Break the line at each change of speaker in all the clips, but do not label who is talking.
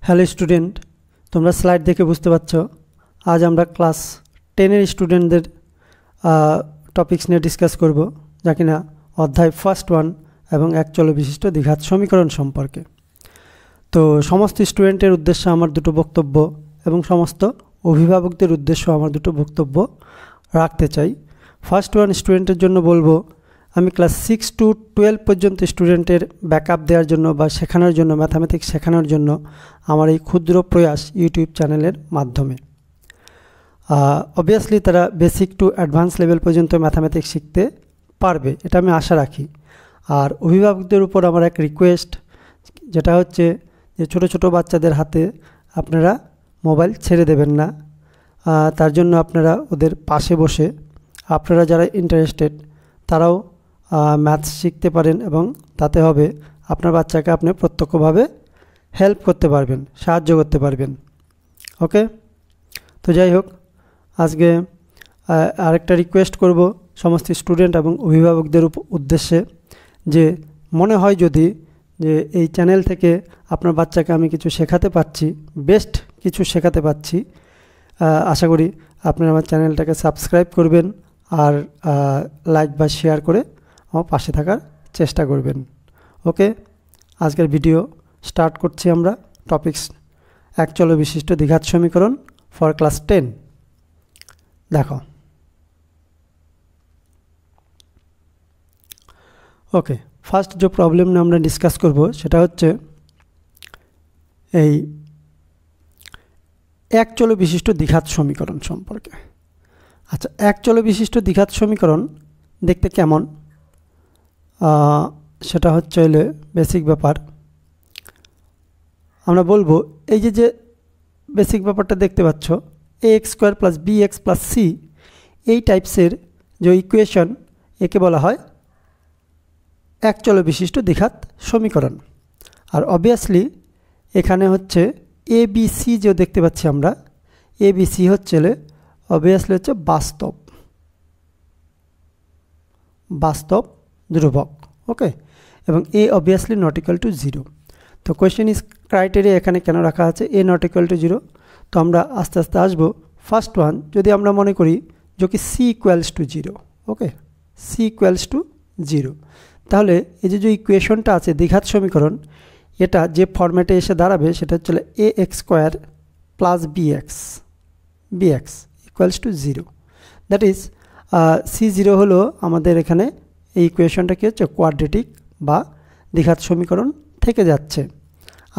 Hello student, তোমরা slide দেখে বুঝতে পারছো আজ আমরা ক্লাস 10 এর স্টুডেন্টদের টপিকস নিয়ে ডিসকাস করব, যা কিনা অধ্যায় ফার্স্ট 1 এবং এক চল বিশিষ্ট দ্বিঘাত সমীকরণ সম্পর্কে। তো সমস্ত স্টুডেন্টের উদ্দেশ্যে আমার দুটো বক্তব্য এবং সমস্ত অভিভাবকদের উদ্দেশ্য আমার দুটো বক্তব্য রাখতে চাই। ফার্স্ট 1 স্টুডেন্টের জন্য বলবো, আমি ক্লাস 6 to 12 পর্যন্ত স্টুডেন্টের ব্যাকআপ দেওয়ার জন্য বা শেখানোর জন্য, ম্যাথামেটিক্স শেখানোর জন্য আমার এই ক্ষুদ্র প্রয়াস ইউটিউব চ্যানেলের মাধ্যমে। অবভিয়াসলি তারা বেসিক টু অ্যাডভান্স লেভেল পর্যন্ত ম্যাথামেটিক্স শিখতে পারবে, এটা আমি আশা রাখি। আর অভিভাবকদের উপর আমার এক রিকোয়েস্ট, যেটা হচ্ছে যে ছোটো ছোটো বাচ্চাদের হাতে আপনারা মোবাইল ছেড়ে দেবেন না। তার জন্য আপনারা ওদের পাশে বসে, আপনারা যারা ইন্টারেস্টেড তারাও ম্যাথস শিখতে পারেন এবং তাতে হবে আপনার বাচ্চাকে আপনি প্রত্যক্ষভাবে হেল্প করতে পারবেন, সাহায্য করতে পারবেন। ওকে, তো যাই হোক, আজকে আরেকটা রিকোয়েস্ট করব সমস্ত স্টুডেন্ট এবং অভিভাবকদের উদ্দেশ্যে, যে মনে হয় যদি যে এই চ্যানেল থেকে আপনার বাচ্চাকে আমি কিছু শেখাতে পারছি, বেস্ট কিছু শেখাতে পারছি, আশা করি আপনারা আমার চ্যানেলটাকে সাবস্ক্রাইব করবেন আর লাইক বা শেয়ার করে আমার পাশে থাকার চেষ্টা করবেন। ওকে, আজকের ভিডিও স্টার্ট করছি আমরা। টপিকস এক চল বিশিষ্ট দ্বিঘাত সমীকরণ ফর ক্লাস 10। দেখো, ওকে, ফার্স্ট যে প্রবলেম নিয়ে আমরা ডিসকাস করব সেটা হচ্ছে এই এক চল বিশিষ্ট দ্বিঘাত সমীকরণ সম্পর্কে। আচ্ছা, এক চল বিশিষ্ট দ্বিঘাত সমীকরণ দেখতে কেমন সেটা হচ্ছে বেসিক ব্যাপার। আমরা বলবো এই যে বেসিক ব্যাপারটা দেখতে পাচ্ছ, ax² + bx + c, এই টাইপসের যে ইকুয়েশন, একে বলা হয় এক চল বিশিষ্ট দ্বিঘাত সমীকরণ। আর অবভিয়াসলি এখানে হচ্ছে abc যে দেখতে পাচ্ছি আমরা, abc হচ্ছে অবভিয়াসলি হচ্ছে বাস্তব ধ্রুবক। ওকে, এবং a obviously not equal to 0। তো কোয়েশ্চেন ইজ ক্রাইটেরিয়া এখানে কেন রাখা আছে a নট ইকুয়াল টু 0? তো আমরা আস্তে আস্তে আসবো। ফার্স্ট ওয়ান, যদি আমরা মনে করি যে কি c equals to 0, okay, c equals to 0, তাহলে এই যে ইকুয়েশনটা আছে দ্বিঘাত সমীকরণ, এটা যে ফরম্যাটে এসে দাঁড়াবে সেটা হচ্ছে ax² + bx equals to 0। That is c0 হলো আমাদের এখানে এই ইকুয়েশনটা কি হচ্ছে, কোয়াড্রেটিক বা দ্বিঘাত সমীকরণ থেকে যাচ্ছে।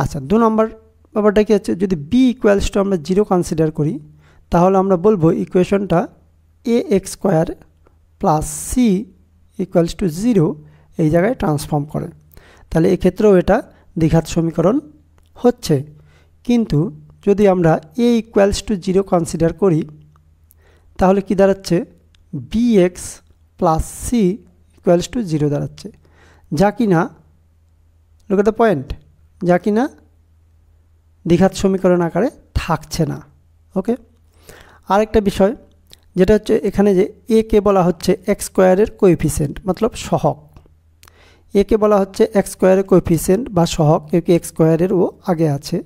আচ্ছা, 2 নম্বর ব্যাপারটা কি হচ্ছে, যদি b ইকুয়ালস টু আমরা 0 কনসিডার করি, তাহলে আমরা বলবো ইকুয়েশনটা ax² + c ইকুয়ালস টু 0 এই জায়গায় ট্রান্সফর্ম করে। তাহলে এক্ষেত্রেও এটা দ্বিঘাত সমীকরণ হচ্ছে। কিন্তু যদি আমরা a ইকুয়ালস টু 0 কনসিডার করি, তাহলে কি দাঁড়াচ্ছে, bx + c ইকুয়ালস টু 0 দাঁড়াচ্ছে, যা কিনা, লুক এট দ্য পয়েন্ট, যা কিনা দ্বিঘাত সমীকরণ আকারে থাকছে না। ওকে, আরেকটা বিষয় যেটা হচ্ছে এখানে যে a কে বলা হচ্ছে x² এর কোএফিসিয়েন্ট, মতলব সহগ। a কে বলা হচ্ছে x² এর কোএফিসিয়েন্ট বা সহগ, x² এর ও আগে আছে।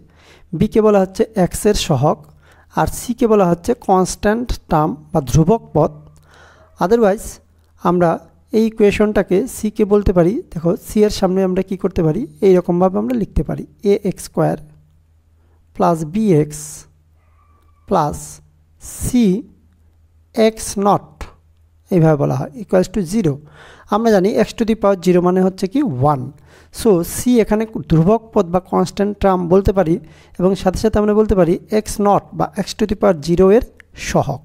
b কে বলা হচ্ছে x এর সহগ, আর c কে বলা হচ্ছে কনস্ট্যান্ট টার্ম বা ধ্রুবক পদ। আদারওয়াইজ আমরা এই ইকুয়েশনটাকে c কে বলতে পারি, দেখো c এর সামনে আমরা কি করতে পারি, এইরকমভাবে আমরা লিখতে পারি ax² + bx + c x0, এইভাবে বলা হয়, ইকুয়ালস টু 0। আমরা জানি x⁴ মানে হচ্ছে কি 1। সো c এখানে ধ্রুবক পদ বা কনস্ট্যান্ট টার্ম বলতে পারি, এবং সাথে সাথে আমরা বলতে পারি x0 বা x⁴ এর সহগ।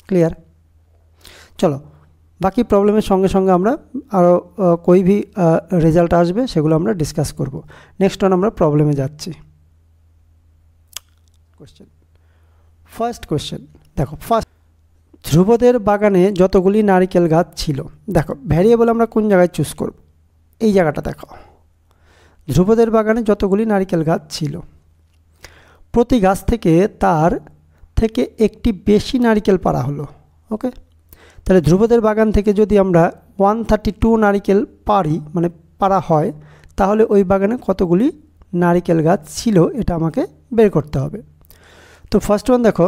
ক্লিয়ার? চলো, বাকি প্রবলেমের সঙ্গে সঙ্গে আমরা আরও কোই ভি রেজাল্ট আসবে সেগুলো আমরা ডিসকাস করব। নেক্সট ওয়ান আমরা প্রবলেমে যাচ্ছি। ফার্স্ট কোয়েশ্চেন দেখো, ধ্রুবদের বাগানে যতগুলি নারিকেল গাছ ছিল, দেখো ভ্যারিয়েবল আমরা কোন জায়গায় চুজ করব, এই জায়গাটা দেখো, ধ্রুবদের বাগানে যতগুলি নারিকেল গাছ ছিল, প্রতি গাছ থেকে তার থেকে একটি বেশি নারিকেল পাড়া হলো। ওকে, তাহলে ধ্রুবদের বাগান থেকে যদি আমরা 132 নারিকেল পারি, মানে পাড়া হয়, তাহলে ওই বাগানে কতগুলি নারিকেল গাছ ছিল এটা আমাকে বের করতে হবে। তো ফার্স্ট ওয়ান দেখো,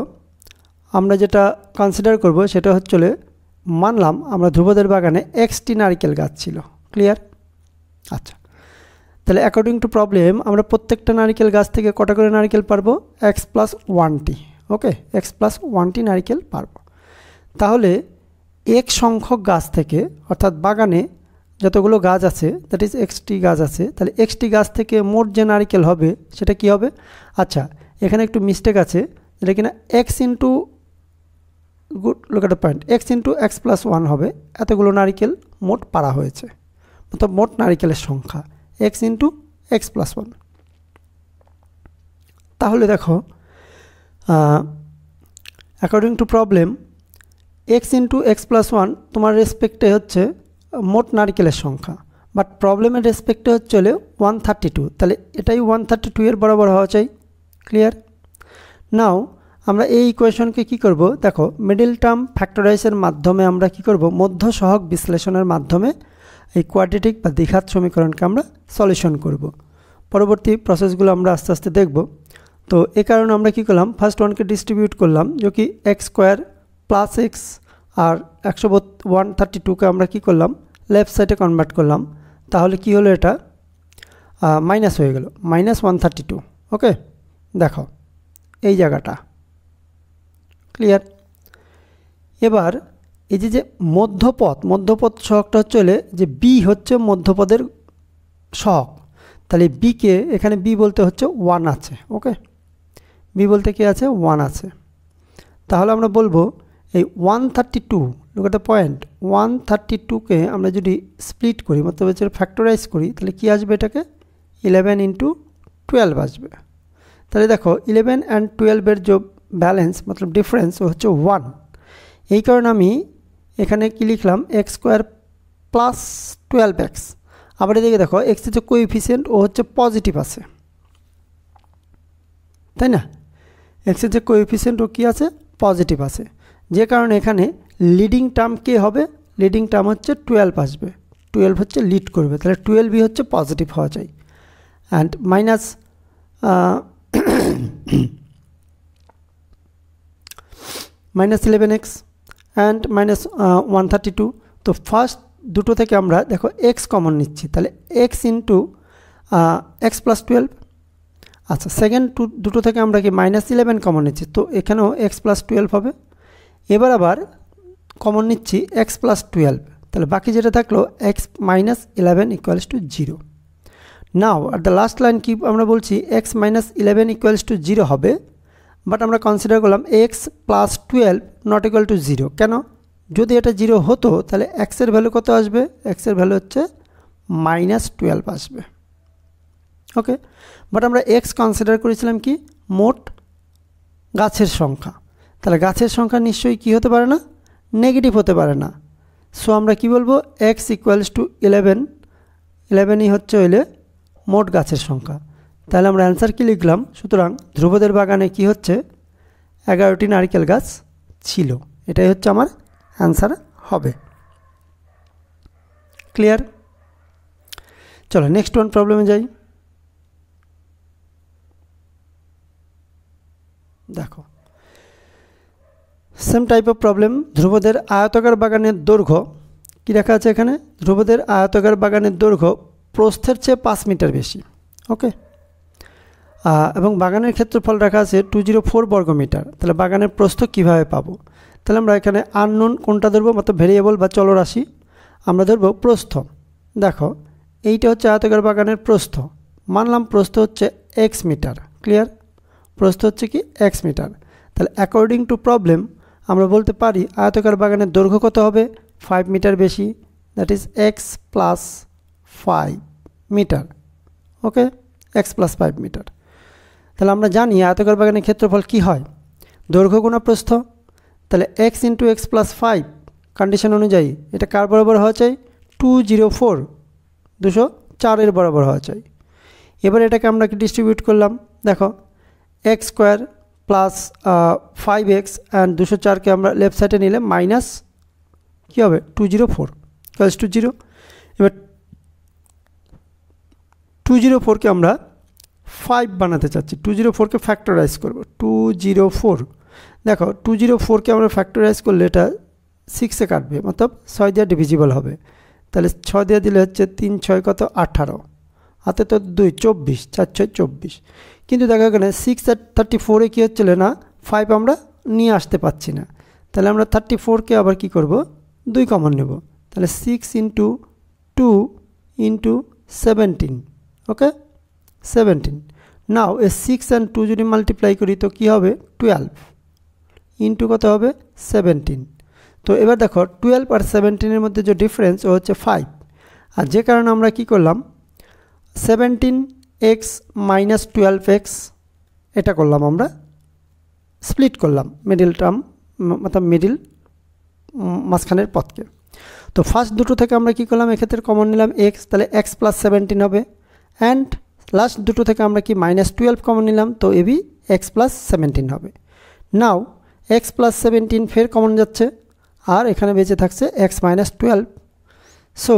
আমরা যেটা কনসিডার করব সেটা হচ্ছে মানলাম আমরা ধ্রুবদের বাগানে এক্সটি নারিকেল গাছ ছিল। ক্লিয়ার? আচ্ছা, তাহলে অ্যাকর্ডিং টু প্রবলেম আমরা প্রত্যেকটা নারিকেল গাছ থেকে কটা করে নারিকেল পারবো? x+1টি। ওকে, x+1টি নারিকেল পারবো। তাহলে এক সংখ্যক গাছ থেকে, অর্থাৎ বাগানে যতগুলো গাছ আছে, দ্যাট ইজ এক্সটি গাছ আছে, তাহলে এক্সটি গাছ থেকে মোট যে নারিকেল হবে সেটা কি হবে? আচ্ছা, এখানে একটু মিস্টেক আছে, যেটা কিনা x into, good look at the point, x into x+1 হবে। এতগুলো নারিকেল মোট পারা হয়েছে, অর্থাৎ মোট নারিকেলের সংখ্যা x ইন্টু x+1। তাহলে দেখো, according to problem x into x+1 তোমার রেসপেক্টে হচ্ছে মোট নারিকেলের সংখ্যা, বাট প্রবলেমের রেসপেক্টে হচ্ছে 132, তাহলে এটাই 132 এর বরাবর হওয়া চাই। ক্লিয়ার? নাও আমরা এই ইকুয়েশনকে কি করব? দেখো, মিডল টার্ম ফ্যাক্টরাইজের মাধ্যমে আমরা কি করব? মধ্য সহগ বিশ্লেষণের মাধ্যমে এই কোয়াড্রেটিক বা দ্বিঘাত সমীকরণকে আমরা সলিউশন করব। পরবর্তী প্রসেসগুলো আমরা আস্তে আস্তে দেখব। তো এই কারণে আমরা কি করলাম? ফার্স্ট ওয়ানকে ডিস্ট্রিবিউট করলাম, যে কি x² + x, আর 132কে আমরা কি করলাম? লেফট সাইডে কনভার্ট করলাম। তাহলে কি হলো? এটা মাইনাস হয়ে গেল, -132। ওকে, দেখো এই জায়গাটা। ক্লিয়ার? এবার এই যে মধ্যপদ সহগটা হচ্ছে যে বি হচ্ছে মধ্যপদের সহগ, তাহলে বিকে এখানে বি বলতে হচ্ছে 1 আছে। ওকে, বি বলতে কি আছে? 1 আছে। তাহলে আমরা বলবো এই 132, লুক এট দ্য পয়েন্ট, 132কে আমরা যদি স্প্লিট করি, মতলব হচ্ছে ফ্যাক্টরাইজ করি, তাহলে কি আসবে? এটাকে 11 × 12 আসবে। তাহলে দেখো 11 and 12-এর যে ব্যালেন্স, মতলব ডিফারেন্স, ও হচ্ছে 1। এই কারণে আমি এখানে কি লিখলাম? x² + 12x। আবার এদিকে দেখো, x এর যে কোএফিসিয়েন্ট ও হচ্ছে পজিটিভ আছে, তাই না? x এর যে কোএফিসিয়েন্ট ও কি আছে? পজিটিভ আছে, যে কারণে এখানে লিডিং টার্ম কে হবে? লিডিং টার্ম হচ্ছে 12 আসবে। 12 হচ্ছে লিড করবে, তাহলে 12ই হচ্ছে পজিটিভ হওয়া চাই। And -11x and -132। তো ফার্স্ট দুটো থেকে আমরা দেখো x কমন নিচ্ছি, তাহলে x ইন্টু x+12। আচ্ছা, সেকেন্ড দুটো থেকে আমরা কি -11 কমন নিচ্ছি, তো এখানেও x+12 হবে। এবার আবার কমন নিচ্ছি x+12, তাহলে বাকি যেটা থাকলো x - 11 = 0। Now are the last line কি আমরা বলছি? x - 11 = 0 হবে, বাট আমরা কনসিডার করলাম x + 12 ≠ 0। কেন? যদি এটা 0 হতো তাহলে x এর ভ্যালু কত আসবে? x এর ভ্যালু হচ্ছে -12 আসবে। ওকে, বাট আমরা x কনসিডার করেছিলাম কি? মোট গাছের সংখ্যা, তাহলে গাছের সংখ্যা নিশ্চয়ই কি হতে পারে না? নেগেটিভ হতে পারে না। সো আমরা কি বলবো? x = 11, 11ই হচ্ছে মোট গাছের সংখ্যা। তাহলে আমরা অ্যান্সার কি লিখলাম? সুতরাং ধ্রুবদের বাগানে কি হচ্ছে? 11টি নারকেল গাছ ছিল। এটাই হচ্ছে আমার অ্যান্সার হবে। ক্লিয়ার? চলো নেক্সট ওয়ান প্রবলেমে যাই। দেখো, সেম টাইপ অফ প্রবলেম। ধ্রুবদের আয়তাকার বাগানের দৈর্ঘ্য কি লেখা আছে এখানে? ধ্রুবদের আয়তাকার বাগানের দৈর্ঘ্য প্রস্থের চেয়ে 5 মিটার বেশি। ওকে, এবং বাগানের ক্ষেত্রফল রাখা আছে 204 বর্গমিটার। তাহলে বাগানের প্রস্থ কিভাবে পাবো? তাহলে আমরা এখানে আননোন কোনটা ধরবো? মতলব ভেরিয়েবল বা চলরাশি। আমরা ধরবো প্রস্থ। দেখো, এইটা হচ্ছে আয়তাকার বাগানের প্রস্থ। মানলাম প্রস্থ হচ্ছে x মিটার। ক্লিয়ার? প্রস্থ হচ্ছে কি? x মিটার। তাহলে অ্যাকর্ডিং টু প্রবলেম আমরা বলতে পারি আয়তাকার বাগানের দৈর্ঘ্য কত হবে? 5 মিটার বেশি, দ্যাট ইজ x + 5 মিটার। ওকে, x + 5 মিটার। তাহলে আমরা জানি আয়তাকার বাগানের ক্ষেত্রফল কি হয়? দৈর্ঘ্য গুণ প্রস্থ। তাহলে x × x + 5 কন্ডিশন অনুযায়ী এটা কার বরাবর হওয়া চাই? 204, 204 এর বরাবর হওয়া চাই। এবার এটাকে আমরা কি ডিস্ট্রিবিউট করলাম? দেখো, x² + 5x অ্যান্ড 204কে আমরা লেফট সাইডে নিলে মাইনাস কী হবে? 204 = 0। এবার 204কে আমরা 5 বানাতে চাচ্ছি, 204কে ফ্যাক্টরাইজ করব, 204। দেখো 204কে আমরা ফ্যাক্টরাইজ করলে এটা 6 কাটবে, মতলব 6 দিয়ে ডিভিজিবল হবে। তাহলে 6 দিয়ে দিলে হচ্ছে 3 6 কত 18, হাতে তো 2 24, 4 6 24। কিন্তু দেখো এখানে 6 আর 34-এ কী হচ্ছিল না, 5 আমরা নিয়ে আসতে পারছি না। তাহলে আমরা 34কে আবার কি করব, 2 কমন নেব। তাহলে 6 × 2 × 17, ওকে 17। নাও এই 6 and 2 যদি মাল্টিপ্লাই করি তো কী হবে, 12 ইন্টু কত হবে 17। তো এবার দেখো 12 আর 17-এর মধ্যে যে ডিফারেন্স ও হচ্ছে 5। আর যে কারণে আমরা কি করলাম, 17x মাইনাস 12x এটা করলাম, আমরা স্প্লিট করলাম মিডিল টার্ম, মতলব মিডিল মাঝখানের পথকে। তো ফার্স্ট দুটো থেকে আমরা কি করলাম, এক্ষেত্রে কমন নিলাম x, তাহলে x + 17 হবে। অ্যান্ড লাস্ট দুটো থেকে আমরা কি -12 কমন নিলাম, তো এবি x + 17 হবে। নাও x + 17 ফের কমন যাচ্ছে, আর এখানে বেঁচে থাকছে x - 12। সো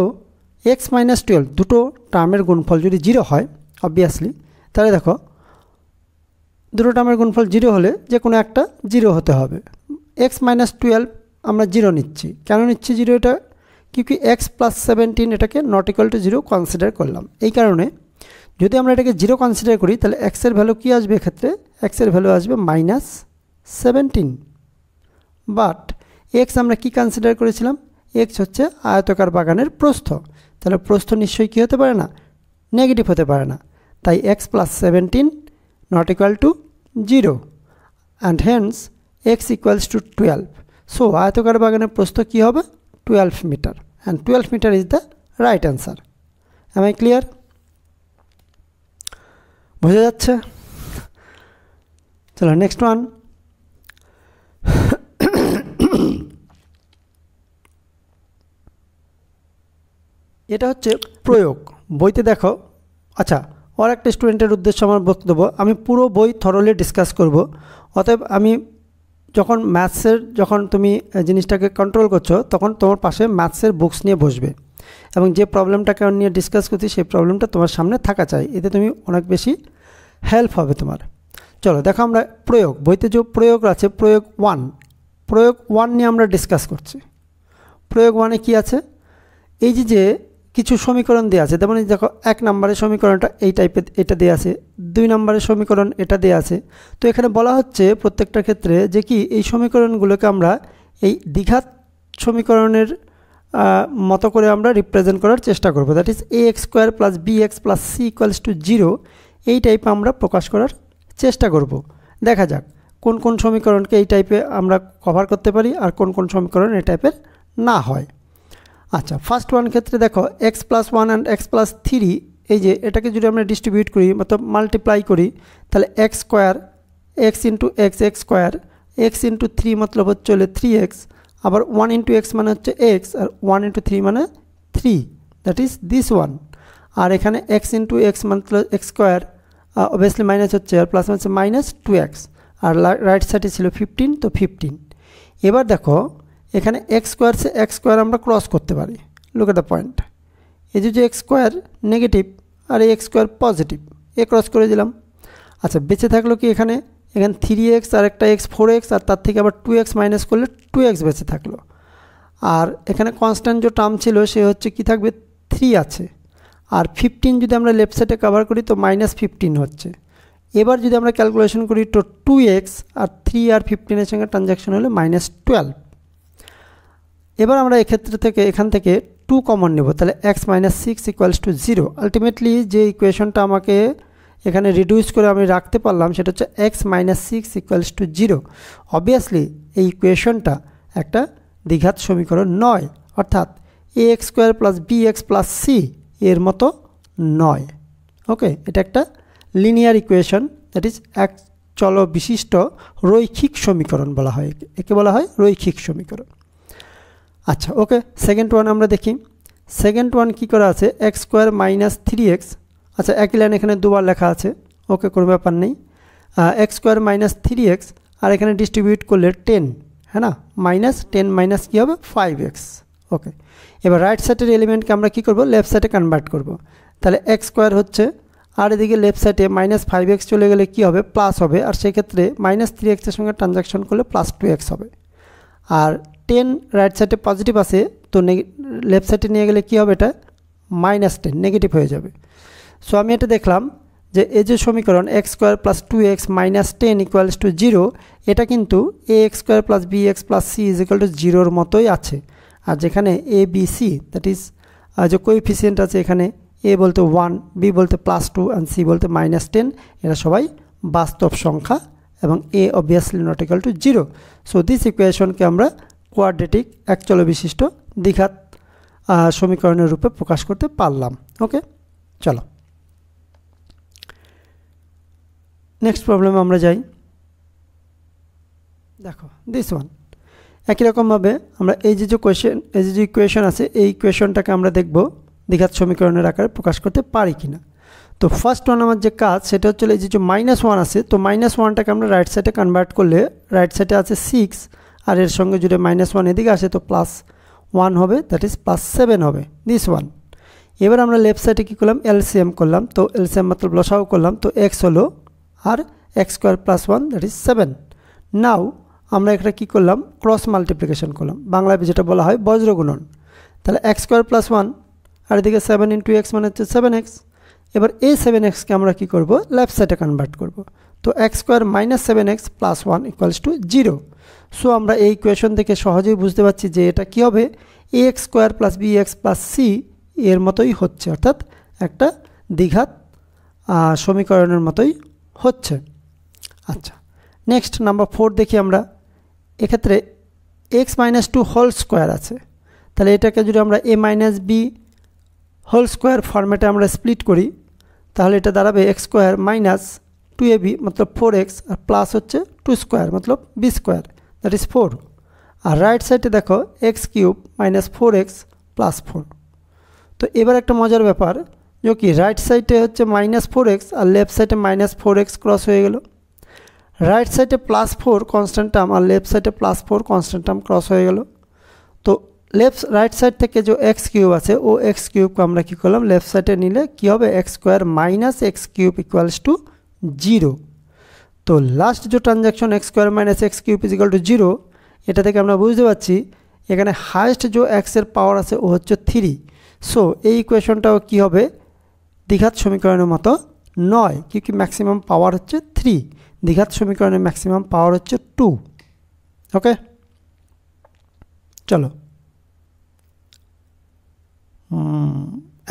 x - 12 দুটো টার্মের গুণফল যদি 0 হয় অবভিয়াসলি, তাহলে দেখো দুটো টার্মের গুণফল 0 হলে যে কোনো একটা 0 হতে হবে। x - 12 আমরা 0 নিচ্ছি, কেন নিচ্ছি 0 এটা, কিউকি x + 17 এটাকে নট ইকুয়াল টু 0 কনসিডার করলাম। এই কারণে যদি আমরা এটাকে 0 কনসিডার করি তাহলে x এর ভ্যালু কী আসবে, এক্ষেত্রে x এর ভ্যালু আসবে -17। বাট x আমরা কি কনসিডার করেছিলাম, x হচ্ছে আয়তাকার বাগানের প্রস্থ, তাহলে প্রস্থ নিশ্চয়ই কী হতে পারে না, নেগেটিভ হতে পারে না। তাই x + 17 not equal to 0 and hence x = 12। So আয়তাকার বাগানের প্রস্থ কী হবে, 12 মিটার, অ্যান্ড 12 মিটার is the right answer. Am I clear? বোঝা যাচ্ছে? চলো নেক্সট ওয়ান। এটা হচ্ছে প্রয়োগ, বইতে দেখো। আচ্ছা, আর একটা স্টুডেন্টের উদ্দেশ্যে আমার বক্তব্য, আমি পুরো বই থরলি ডিসকাস করব। অতএব আমি যখন ম্যাথসের, যখন তুমি জিনিসটাকে কন্ট্রোল করছো, তখন তোমার পাশে ম্যাথসের বুকস নিয়ে বসবে এবং যে প্রবলেমটাকে নিয়ে ডিসকাস করছি সেই প্রবলেমটা তোমার সামনে থাকা চাই, এতে তুমি অনেক বেশি হেল্প হবে তোমার। চলো দেখো, আমরা প্রয়োগ, বইতে যে প্রয়োগ আছে, প্রয়োগ 1 নিয়ে আমরা ডিসকাস করছি। প্রয়োগ 1-এ কী আছে, এই যে কিছু সমীকরণ দেওয়া আছে, তেমন দেখো 1 নম্বরের সমীকরণটা এই টাইপের, এটা দেওয়া আছে। 2 নম্বরের সমীকরণ এটা দেওয়া আছে। তো এখানে বলা হচ্ছে প্রত্যেকটা ক্ষেত্রে যে কি এই সমীকরণগুলোকে আমরা এই দ্বিঘাত সমীকরণের মতো করে আমরা রিপ্রেজেন্ট করার চেষ্টা করব। That is ax² + bx + c = 0, এই টাইপে আমরা প্রকাশ করার চেষ্টা করব। দেখা যাক কোন কোন সমীকরণকে এই টাইপে আমরা কভার করতে পারি আর কোন কোন সমীকরণ এই টাইপের না হয়। আচ্ছা, ফার্স্ট ওয়ান ক্ষেত্রে দেখো x + 1 and x + 3, এই যে এটাকে যদি আমরা ডিস্ট্রিবিউট করি, মতলব মাল্টিপ্লাই করি, তাহলে x² x × x² x × 3 মতলব হচ্ছে 3x, আবার 1 × x মানে হচ্ছে x, আর 1 × 3 মানে 3, দ্যাট ইজ দিস ওয়ান। আর এখানে x × x মতলব x², অবভিয়াসলি মাইনাস হচ্ছে, আর প্লাস হচ্ছে -2x, আর রাইট সাইডে ছিল 15, তো 15। এবার দেখো এখানে x² সে x² আমরা ক্রস করতে পারি। লুক এট দ্য পয়েন্ট, এই যে x² নেগেটিভ আর এই x² পজিটিভ, এ ক্রস করে দিলাম। আচ্ছা, বেঁচে থাকলো কি, এখানে 3x আর একটা x 4x, আর তার থেকে আবার 2x মাইনাস করলে 2x বেঁচে থাকলো। আর এখানে কনস্ট্যান্ট যে টার্ম ছিল সে হচ্ছে কি থাকবে, 3 আছে। আর 15 যদি আমরা লেফট সাইডে কভার করি তো -15 হচ্ছে। এবার যদি আমরা ক্যালকুলেশন করি তো 2x আর 3 আর 15-এর সঙ্গে ট্রানজ্যাকশন হলে -12। এবার আমরা এক্ষেত্রে থেকে এখান থেকে 2 কমন নেব, তাহলে x - 6 = 0। আলটিমেটলি যে ইকুয়েশনটা আমাকে এখানে রিডিউস করে আমি রাখতে পারলাম সেটা হচ্ছে x - 6 = 0। অবভিয়াসলি এই ইকুয়েশনটা একটা দ্বিঘাত সমীকরণ নয়, অর্থাৎ ax² + bx + c এর মতো নয়। ওকে, এটা একটা লিনিয়ার ইকুয়েশন, দ্যাট ইজ এক চল বিশিষ্ট রৈখিক সমীকরণ বলা হয়, একে বলা হয় রৈখিক সমীকরণ। আচ্ছা, ওকে, সেকেন্ড ওয়ান আমরা দেখি। সেকেন্ড ওয়ান কী করা আছে, x² - 3x। আচ্ছা, একই লাইন এখানে দুবার লেখা আছে, ওকে, কোনো ব্যাপার নেই। x² - 3x, আর এখানে ডিস্ট্রিবিউট করলে 10, হ্যাঁ না, -10 মাইনাস কী হবে 5x। ওকে, এবার রাইট সাইডের এলিমেন্টকে আমরা কী করব, লেফট সাইডে কনভার্ট করব। তাহলে x² হচ্ছে আর এদিকে লেফট সাইডে -5x চলে গেলে কি হবে, প্লাস হবে। আর সেক্ষেত্রে -3x এর সঙ্গে ট্রানজাকশন করলে +2x হবে। আর 10 রাইট সাইডে পজিটিভ আছে, তো লেফট সাইডে নিয়ে গেলে কি হবে, এটা -10 নেগেটিভ হয়ে যাবে। সো আমি এটা দেখলাম যে এই যে সমীকরণ x² + 2x - 10 = 0, এটা কিন্তু ax² + bx + c = 0 মতোই আছে। আর যেখানে a b c that is যে কোএফিসিয়েন্ট আছে, এখানে a বলতে 1, b বলতে +2 and c বলতে -10, এরা সবাই বাস্তব সংখ্যা এবং a obviously not equal to 0. So this ইকুয়েশনকে আমরা কোয়াড্রেটিক একচল বিশিষ্ট দ্বিঘাত সমীকরণের রূপে প্রকাশ করতে পারলাম। ওকে, চলো নেক্সট প্রবলেমে আমরা যাই। দেখো দিস ওয়ান, একই রকমভাবে আমরা এই যে ইকুয়েশন আছে, এই ইকুয়েশনটাকে আমরা দেখব দ্বিঘাত সমীকরণের আকারে প্রকাশ করতে পারি কিনা। তো ফার্স্ট ওয়ান আমার যে কাজ সেটা হচ্ছে এই যে -1 আছে, তো -1টাকে আমরা রাইট সাইডে কনভার্ট করলে রাইট সাইডে আছে 6 আর এর সঙ্গে যদি -1 এদিকে আসে তো +1 হবে, দ্যাট ইজ +7 হবে দিস ওয়ান। এবার আমরা লেফট সাইডে কী করলাম, এলসিএম করলাম। তো এলসিএম মতলব লসাও করলাম, তো x হলো আর x² + 1 দ্যাট ইজ 7। নাও আমরা একটা কী করলাম, ক্রস মাল্টিপ্লিকেশন করলাম, বাংলায় যেটা বলা হয় বজ্রগুণন। তাহলে x² + 1 আর এদিকে 7 × x মানে হচ্ছে 7x। এবার এই 7xকে আমরা কি করব, লেফট সাইডে কনভার্ট করব। তো x² - 7x + 1 = 0। সো আমরা এই ইকুয়েশন থেকে সহজেই বুঝতে পারছি যে এটা কি হবে, ax² + bx + c এর মতোই হচ্ছে, অর্থাৎ একটা দ্বিঘাত সমীকরণের মতোই হচ্ছে। আচ্ছা, নেক্সট নাম্বার 4 দেখি আমরা। এক্ষেত্রে x - 2 হোল স্কোয়ার আছে, তাহলে এটাকে যদি আমরা a - b হোল স্কোয়ার ফরম্যাটে আমরা স্প্লিট করি, তাহলে এটা দাঁড়াবে x² - 2ab মতলব 4x আর প্লাস হচ্ছে 2² মতলব b² দ্যাট ইজ 4। আর রাইট সাইডে দেখো x³ - 4x + 4। তো এবার একটা মজার ব্যাপার যে কি, রাইট সাইডে হচ্ছে -4x আর লেফট সাইডে -4x ক্রস হয়ে গেল। রাইট সাইডে +4 কনস্ট্যান্ট টার্ম আর লেফট সাইডে +4 কনস্ট্যান্ট টার্ম ক্রস হয়ে গেল। তো রাইট সাইড থেকে যে x³ আছে ও x³ আমরা কী করলাম, লেফট সাইডে নিলে কী হবে, x² - x³ = 0। তো লাস্ট যে ট্রানজ্যাকশন x² - x³ = 0, এটা থেকে আমরা বুঝতে পারছি এখানে হায়েস্ট যে x এর পাওয়ার আছে ও হচ্ছে 3। সো এই ইকুয়েশনটাও কী হবে, দ্বিঘাত সমীকরণের মতো নয়, কি ম্যাক্সিমাম পাওয়ার হচ্ছে 3, দ্বিঘাত সমীকরণের ম্যাক্সিমাম পাওয়ার হচ্ছে 2। ওকে, চলো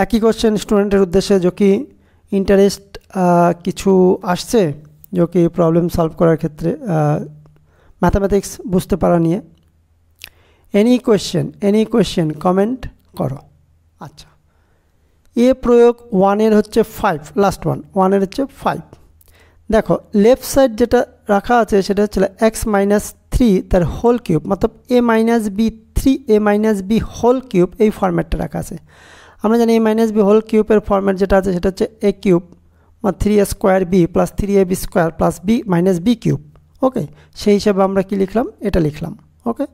একই কোশ্চেন স্টুডেন্টের উদ্দেশ্যে, যে কি ইন্টারেস্ট কিছু আসছে যে কি প্রবলেম সলভ করার ক্ষেত্রে ম্যাথামেটিক্স বুঝতে পারা নিয়ে। এনি কোয়েশ্চেন কমেন্ট করো। আচ্ছা, এ প্রয়োগ 1 হচ্ছে 5, লাস্ট 1 হচ্ছে 5। দেখো লেফট সাইড যেটা রাখা আছে সেটা হচ্ছে x - 3 তার হোল কিউব মতলব a - b 3a - b whole cube, এই ফরম্যাটটা রাখা আছে। আমরা জানি a - b হোল কিউবের ফরম্যাট যেটা আছে সেটা হচ্ছে a cube 3a² b + 3ab² + b - b cube. Okay, সেই হিসাবে আমরা কি লিখলাম, এটা লিখলাম। ওকে,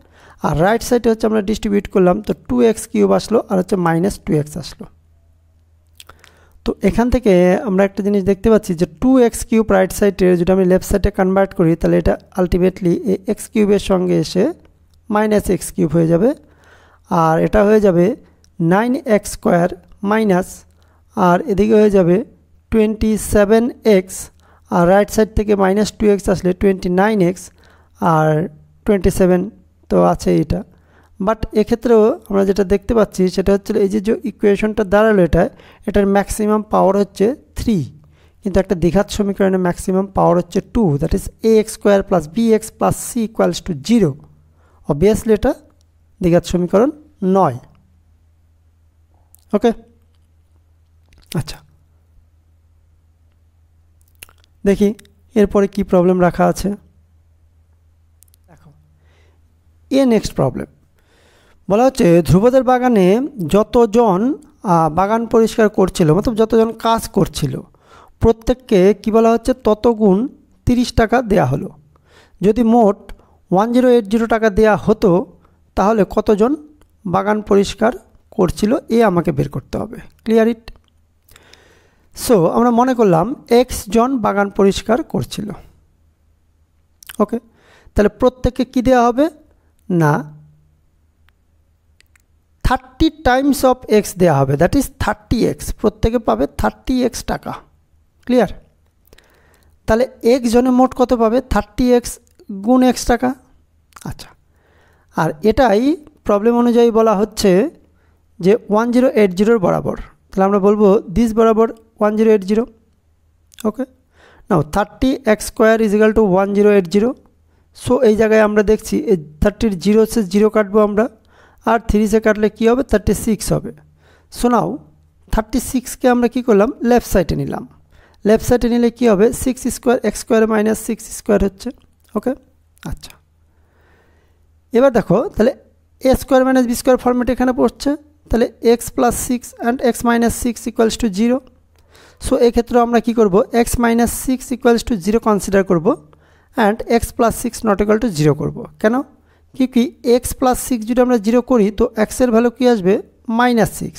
আর রাইট সাইডে হচ্ছে আমরা ডিস্ট্রিবিউট করলাম, তো 2x³ আসলো আর হচ্ছে -2x আসলো। তো এখান থেকে আমরা একটা জিনিস দেখতে পাচ্ছি যে 2x³ রাইট সাইডে যদি আমি লেফট সাইডে কনভার্ট করি, তাহলে এটা আলটিমেটলি এই x³ এর সঙ্গে এসে -x³ হয়ে যাবে। আর এটা হয়ে যাবে 9x² মাইনাস, আর এদিকে হয়ে যাবে 27x, আর রাইট সাইড থেকে -2x আসলে 29x আর 27 তো আছে এটা। বাট এক্ষেত্রেও আমরা যেটা দেখতে পাচ্ছি সেটা হচ্ছে এই যে ইকুয়েশনটা দাঁড়ালো, এটার ম্যাক্সিমাম পাওয়ার হচ্ছে 3, কিন্তু একটা দ্বিঘাত সমীকরণের ম্যাক্সিমাম পাওয়ার হচ্ছে 2, that is ax² + bx + c = 0। Obviously এটা দ্বিঘাত সমীকরণ নয়। ওকে, আচ্ছা দেখি এরপরে কি প্রবলেম রাখা আছে। দেখো নেক্সট প্রবলেম বলা হচ্ছে ধ্রুবদের বাগানে যতজন বাগান পরিষ্কার করছিল, মতলব যতজন কাজ করছিল, প্রত্যেককে কি বলা হচ্ছে, তত গুণ 30 টাকা দেয়া হলো। যদি মোট 1080 টাকা দেয়া হতো তাহলে কতজন বাগান পরিষ্কার করছিল, আমাকে বের করতে হবে। ক্লিয়ার ইট? সো আমরা মনে করলাম এক্স জন বাগান পরিষ্কার করছিল। ওকে, তাহলে প্রত্যেককে কী দেওয়া হবে না 30 টাইমস অফ এক্স দেওয়া হবে, দ্যাট ইজ 30x, প্রত্যেকে পাবে 30x টাকা। ক্লিয়ার? তাহলে এক জনে মোট কত পাবে 30x গুণ x টাকা। আচ্ছা, আর এটাই প্রবলেম অনুযায়ী বলা হচ্ছে যে 1080 বরাবর, তাহলে আমরা বলবো দিস বরাবর 1080। ওকে, নাও 30x square is equal two 1080। So এই জায়গায় আমরা দেখছি এই 30 জিরো সে জিরো কাটবো আমরা, আর 3 সে কাটলে কী হবে 36 হবে। সো নাও 36কে আমরা কী করলাম লেফট সাইডে নিলাম, লেফট সাইডে নিলে কী হবে 6 square x square minus 6 square হচ্ছে। ওকে, আচ্ছা এবার দেখো তাহলে a square minus b square format এখানে পড়ছে, তাহলে x plus 6 and x minus 6 equals to 0। So এক্ষেত্রে আমরা কী করবো x minus 6 equals to 0 consider করবো and x plus 6 not equal to 0 করবো। কেন? কি এক্স প্লাস 6 যদি আমরা 0 করি তো এক্সের ভ্যালু কী আসবে -6,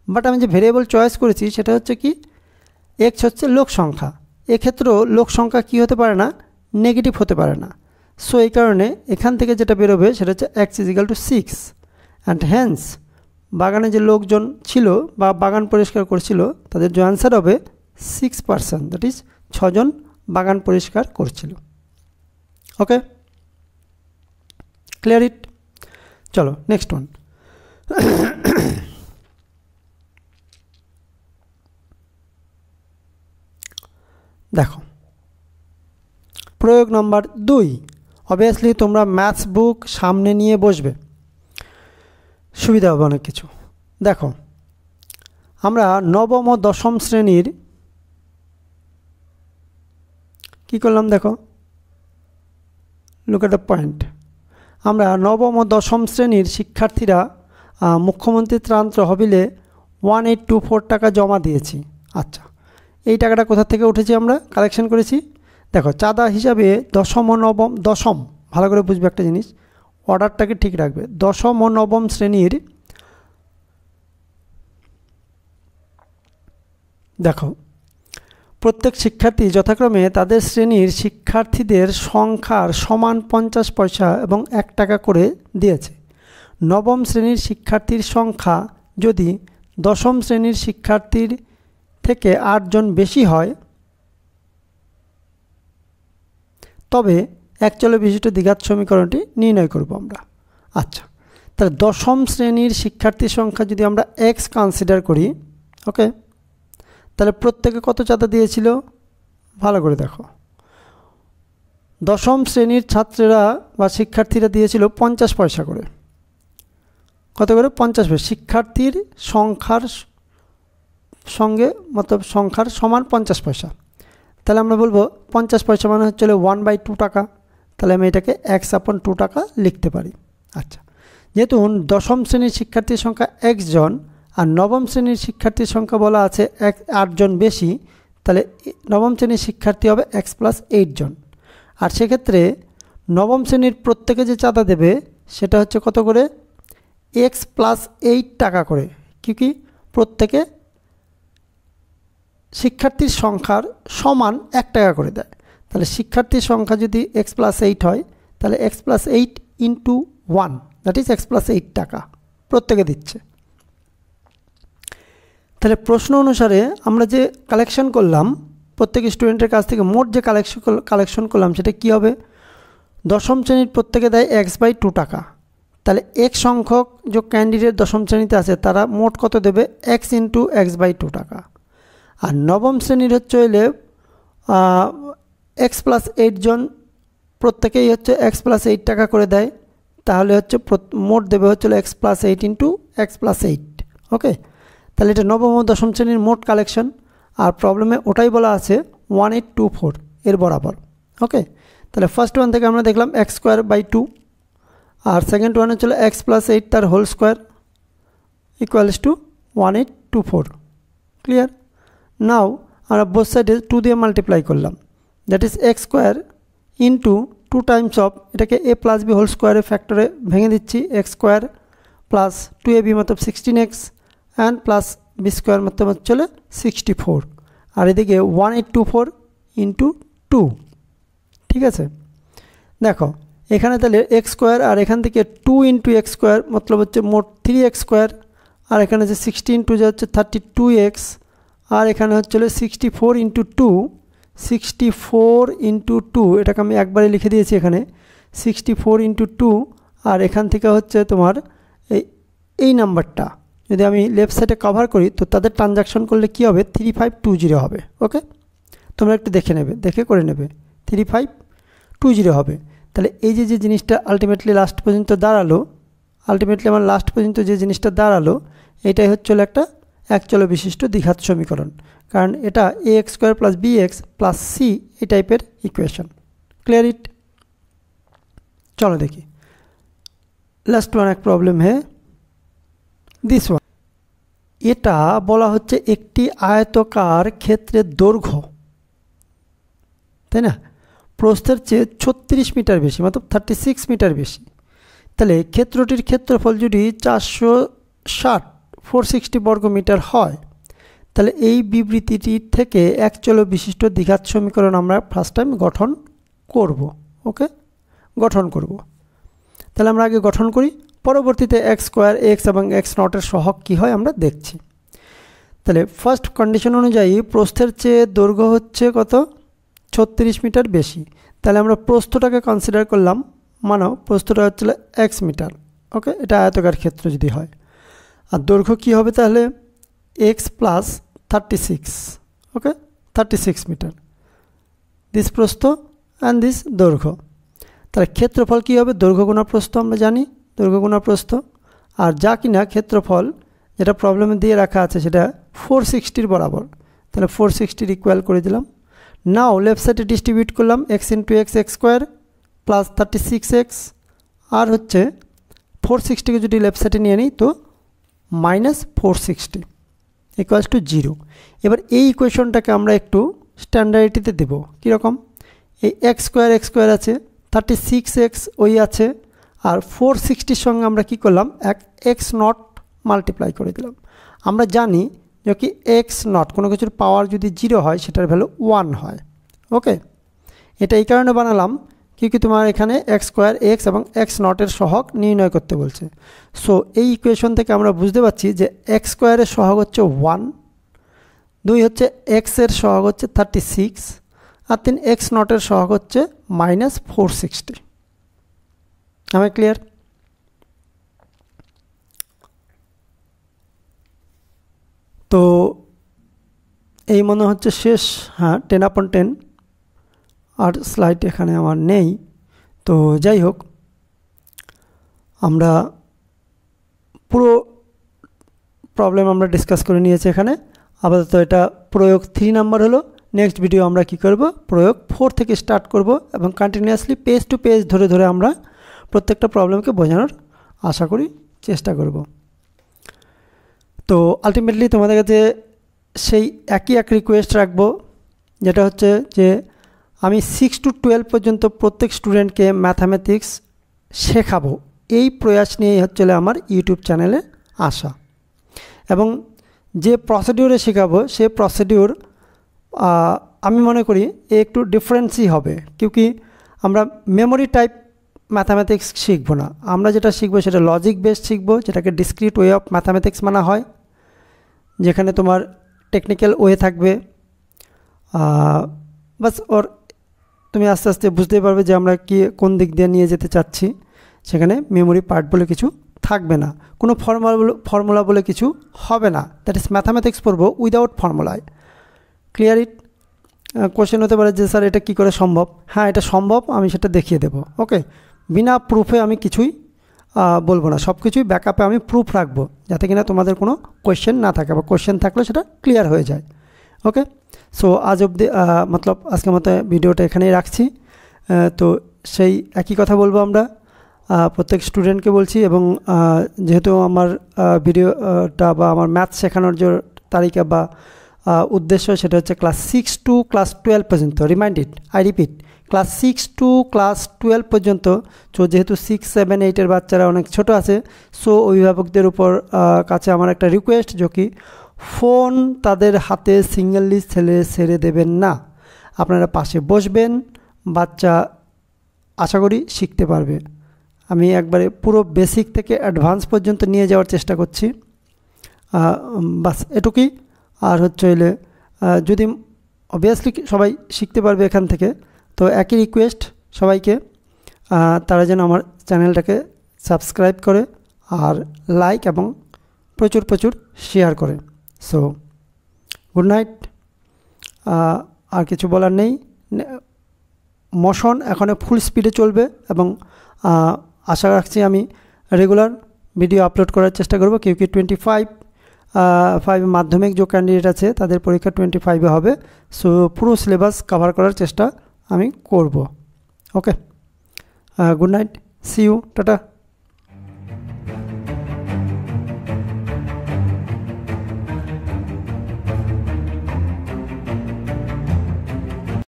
বাট আমি যে ভেরিয়েবল চয়েস করেছি সেটা হচ্ছে কি এক্স হচ্ছে লোক সংখ্যা, এক্ষেত্রেও লোক সংখ্যা কী হতে পারে না নেগেটিভ হতে পারে না। সো এই কারণে এখান থেকে যেটা বেরোবে সেটা হচ্ছে x is equal to 6 and hence বাগানে যে লোকজন ছিল বা বাগান পরিষ্কার করছিল তাদের যে অ্যান্সার হবে 6%, দ্যাট ইজ 6 জন বাগান পরিষ্কার করছিল। ওকে, ক্লিয়ার ইট? চলো নেক্সট ওয়ান। দেখো প্রয়োগ নম্বর 2। অবভিয়াসলি তোমরা ম্যাথস বুক সামনে নিয়ে বসবে, সুবিধা হবে অনেক কিছু। দেখো আমরা নবম ও দশম শ্রেণীর কি করলাম দেখো, লুক এট দ্য পয়েন্ট। আমরা নবম ও দশম শ্রেণীর শিক্ষার্থীরা মুখ্যমন্ত্রী ত্রাণ তহবিলে 1824 টাকা জমা দিয়েছি। আচ্ছা, এই টাকাটা কোথা থেকে উঠেছি আমরা কালেকশন করেছি? দেখো চাঁদা হিসাবে দশম ও নবম, দশম ভালো করে বুঝবে একটা জিনিস, অর্ডারটাকে ঠিক রাখবে। দশম ও নবম শ্রেণীর দেখো প্রত্যেক শিক্ষার্থী যথাক্রমে তাদের শ্রেণীর শিক্ষার্থীদের সংখ্যার সমান 50 পয়সা এবং 1 টাকা করে দিয়েছে। নবম শ্রেণীর শিক্ষার্থীর সংখ্যা যদি দশম শ্রেণীর শিক্ষার্থীর থেকে 8 জন বেশি হয় তবে একচলে বিশিষ্ট দ্বিঘাত সমীকরণটি নির্ণয় করব আমরা। আচ্ছা, তাহলে দশম শ্রেণীর শিক্ষার্থীর সংখ্যা যদি আমরা এক্স কনসিডার করি, ওকে, তাহলে প্রত্যেকে কত চাঁদা দিয়েছিল ভালো করে দেখো। দশম শ্রেণীর ছাত্রেরা বা শিক্ষার্থীরা দিয়েছিল 50 পয়সা করে। কত করে? 50 পয়সা। শিক্ষার্থীর সংখ্যার সঙ্গে মতলব সংখ্যার সমান 50 পয়সা। তাহলে আমরা বলবো 50 পয়সা মানে হচ্ছে 1/2 টাকা, তাহলে আমি এটাকে x/2 টাকা লিখতে পারি। আচ্ছা, যেহেতু দশম শ্রেণীর শিক্ষার্থীর সংখ্যা x জন আর নবম শ্রেণীর শিক্ষার্থীর সংখ্যা বলা আছে 8 জন বেশি, তাহলে নবম শ্রেণীর শিক্ষার্থী হবে x + 8 জন। আর সেক্ষেত্রে নবম শ্রেণীর প্রত্যেকে যে চাঁদা দেবে সেটা হচ্ছে কত করে x + 8 টাকা করে, কি প্রত্যেকে শিক্ষার্থীর সংখ্যার সমান 1 টাকা করে দেয়। তাহলে শিক্ষার্থীর সংখ্যা যদি x + 8 হয় তাহলে x + 8 × 1, দ্যাট ইজ x + 8 টাকা প্রত্যেকে দিচ্ছে। তাহলে প্রশ্ন অনুসারে আমরা যে কালেকশন করলাম প্রত্যেক স্টুডেন্টের কাছ থেকে মোট যে কালেকশন করলাম সেটা কি হবে? দশম শ্রেণীর প্রত্যেকে দেয় x/2 টাকা, তাহলে এক সংখ্যক যে ক্যান্ডিডেট দশম শ্রেণীতে আছে তারা মোট কত দেবে x × x/2 টাকা। আর নবম শ্রেণীর হচ্ছে হইলে x + 8 জন প্রত্যেকেই হচ্ছে x + 8 টাকা করে দেয়, তাহলে হচ্ছে মোট দেবে হচ্ছে x + 8 × x + 8। ওকে, তাহলে এটা নবম ও দশম শ্রেণীর মোট কালেকশন। আর প্রবলেমে ওটাই বলা আছে 1824 এর বরাবর। ওকে, তাহলে ফার্স্ট ওয়ান থেকে আমরা দেখলাম x²/2 আর সেকেন্ড ওয়ান হচ্ছে x + 8 তার whole square equals to 1824। Clear? Now আমরা বোথ সাইডে 2 দিয়ে মাল্টিপ্লাই করলাম, that is x² × 2 times of এটাকে a + b হোল স্কোয়ারে ফ্যাক্টরে ভেঙে দিচ্ছি, x² + 2ab Matlab 16x and plus b² মতলব হচ্ছে 64। আর এদিকে 1824 ইন্টু 2, ঠিক আছে। দেখো এখানে তাহলে এক্স স্কোয়ার, আর এখান থেকে 2 ইন্টু এক্স স্কোয়ার মতলব হচ্ছে মোট 3x স্কোয়ার, আর এখানে যে 60 ইন্টু যা হচ্ছে 32x, আর এখানে হচ্ছে 64 ইন্টু 2, 64 ইন্টু 2, এটাকে আমি একবারে লিখে দিয়েছি এখানে 64 ইন্টু 2, আর এখান থেকে হচ্ছে তোমার এই নাম্বারটা যদি আমি লেফট সাইডে কভার করি তো তাদের ট্রানজাকশন করলে কি হবে 3520 হবে। ওকে, তোমরা একটু দেখে নেবে, দেখে করে নেবে, 3520 হবে। তাহলে এই যে জিনিসটা আলটিমেটলি লাস্ট পর্যন্ত দাঁড়ালো, আমার লাস্ট পর্যন্ত যে জিনিসটা দাঁড়ালো এটাই হচ্ছে একটা একচল বিশিষ্ট দ্বিঘাত সমীকরণ, কারণ এটা ax square plus bx plus c এই টাইপের ইকুয়েশন। ক্লিয়ার ইট? চলো দেখি লাস্ট ওয়ান এক প্রবলেম হে দিস ওয়ান। এটা বলা হচ্ছে একটি আয়তকার ক্ষেত্রের দৈর্ঘ্য, তাই না, প্রস্থের চেয়ে 36 মিটার বেশি, মতলব 36 মিটার বেশি। তাহলে ক্ষেত্রটির ক্ষেত্রফল যদি 460 বর্গ মিটার হয়, তাহলে এই বিবৃতিটি থেকে একচল বিশিষ্ট দ্বিঘাত সমীকরণ আমরা ফার্স্ট টাইম গঠন করব। ওকে, গঠন করব। তাহলে আমরা আগে গঠন করি, পরবর্তীতে এক্স স্কোয়ার এক্স এবং এক্স নটের সহগ কী হয় আমরা দেখছি। তাহলে ফার্স্ট কন্ডিশন অনুযায়ী প্রস্থের চেয়ে দৈর্ঘ্য হচ্ছে কত 36 মিটার বেশি, তাহলে আমরা প্রস্থটাকে কনসিডার করলাম, মানো প্রস্থটা হচ্ছিল এক্স মিটার। ওকে, এটা আয়তকার ক্ষেত্র যদি হয়, আর দৈর্ঘ্য কী হবে তাহলে এক্স প্লাস 36। ওকে, 36 মিটার, দিস প্রস্থ অ্যান্ড দিস দৈর্ঘ্য। তাহলে ক্ষেত্রফল কী হবে দৈর্ঘ্য গুণা প্রস্থ, আমরা জানি দৈর্ঘ্য গুণা প্রস্থ, আর যা কিনা ক্ষেত্রফল যেটা প্রবলেমে দিয়ে রাখা আছে সেটা 460 বরাবর, তাহলে 460 ইকুয়াল করে দিলাম। নাও লেফট সাইডে ডিস্ট্রিবিউট করলাম x into x x square plus 36x, আর হচ্ছে 460কে যদি লেফট সাইডে নিয়ে নিই তো মাইনাস 460 ইকুয়ালস টু 0। এবার এই ইকুয়েশনটাকে আমরা একটু স্ট্যান্ডার্ডিটিতে দেব, কীরকম, এই এক্স স্কোয়ার আছে, 36x ওই আছে, আর 460-র সঙ্গে আমরা কি করলাম এক এক্স নট মাল্টিপ্লাই করে দিলাম। আমরা জানি যে কি এক্স নট কোনো কিছুর পাওয়ার যদি 0 হয় সেটার ভ্যালু 1 হয়। ওকে, এটা এই কারণে বানালাম কি তোমার এখানে এক্স স্কোয়ার এক্স এবং এক্স নটের সহগ নির্ণয় করতে বলছে। সো এই ইকুয়েশন থেকে আমরা বুঝতে পারছি যে এক্স স্কোয়ারের সহগ হচ্ছে 1, 2 হচ্ছে এক্সের সহগ হচ্ছে 36, আর 3 এক্স নটের সহগ হচ্ছে মাইনাস 460। আমি ক্লিয়ার? তো এই মনে হচ্ছে শেষ, হ্যাঁ 10/10, আর স্লাইড এখানে আমার নেই। তো যাই হোক, আমরা পুরো প্রবলেম আমরা ডিসকাস করে নিয়েছি এখানে। আপাতত এটা প্রয়োগ 3 নাম্বার হলো। নেক্সট ভিডিও আমরা কি করব, প্রয়োগ 4 থেকে স্টার্ট করব এবং কন্টিনিউয়াসলি পেজ টু পেজ ধরে ধরে আমরা প্রত্যেকটা প্রবলেমকে বোঝানোর আশা করি, চেষ্টা করব। তো আলটিমেটলি তোমাদের কাছে সেই একই এক রিকোয়েস্ট রাখবো, যেটা হচ্ছে যে আমি 6 to 12 পর্যন্ত প্রত্যেক স্টুডেন্টকে ম্যাথামেটিক্স শেখাবো, এই প্রয়াস নিয়েই হচ্ছে আমার ইউটিউব চ্যানেলে আসা। এবং যে প্রসিডিউরে শেখাবো সে প্রসিডিউর আমি মনে করি একটু ডিফারেন্সই হবে, কিউকি আমরা মেমোরি টাইপ ম্যাথামেটিক্স শিখবো না। আমরা যেটা শিখবো সেটা লজিক বেসড শিখবো, যেটাকে ডিসক্রিট ওয়ে অফ ম্যাথামেটিক্স মানা হয়, যেখানে তোমার টেকনিক্যাল ওয়ে থাকবে। বাস ওর তুমি আস্তে আস্তে বুঝতেই পারবে যে আমরা কি কোন দিক দিয়ে নিয়ে যেতে চাচ্ছি। সেখানে মেমোরি পার্ট বলে কিছু থাকবে না, কোনো ফর্মুলা বলে কিছু হবে না। দ্যাট ইজ ম্যাথামেটিক্স পড়বো উইদাউট ফর্মুলায়। Clear it? কোশ্চেন হতে পারে যে স্যার এটা কী করে সম্ভব? হ্যাঁ, এটা সম্ভব, আমি সেটা দেখিয়ে দেবো। ওকে, বিনা প্রুফে আমি কিছুই বলবো না, সব কিছুই ব্যাকআপে আমি প্রুফ রাখবো, যাতে কিনা তোমাদের কোনো কোয়েশ্চেন না থাকে, বা কোয়েশ্চেন থাকলে সেটা ক্লিয়ার হয়ে যায়। ওকে, সো আজ অবধি মতলব আজকের মতো ভিডিওটা এখানেই রাখছি। তো সেই একই কথা বলবো আমরা প্রত্যেক স্টুডেন্টকে বলছি, এবং যেহেতু আমার ভিডিওটা বা আমার ম্যাথ শেখানোর যে তালিকা বা উদ্দেশ্য সেটা হচ্ছে ক্লাস 6 to ক্লাস 12 পর্যন্ত। I repeat, class 6 to class 12 পর্যন্ত। তো যেহেতু 6, 7, 8-এর বাচ্চারা অনেক ছোট আছে, সো অভিভাবকদের উপর কাছে আমার একটা রিকোয়েস্ট, যে কি ফোন তাদের হাতে সিঙ্গেললি ছেড়ে দেবেন না। আপনারা পাশে বসবেন, বাচ্চা আশা করি শিখতে পারবে। আমি একবারে পুরো বেসিক থেকে অ্যাডভান্স পর্যন্ত নিয়ে যাওয়ার চেষ্টা করছি। বাস এটুকুই। আর হচ্ছে হইলে যদি অবভিয়াসলি সবাই শিখতে পারবে এখান থেকে, তো একই রিকোয়েস্ট সবাইকে, তারা যেন আমার চ্যানেলটাকে সাবস্ক্রাইব করে আর লাইক এবং প্রচুর প্রচুর শেয়ার করে। So good night. আর কিছু বলার নেই। মোশন এখন ফুল স্পিডে চলবে এবং আশা রাখছি আমি রেগুলার ভিডিও আপলোড করার চেষ্টা করব। কেউ 25 মাধ্যমিক যে ক্যান্ডিডেট আছে তাদের পরীক্ষা 25-এ হবে। সো পুরো সিলেবাস কভার করার চেষ্টা আমি করব। Okay, good night, see you, tata.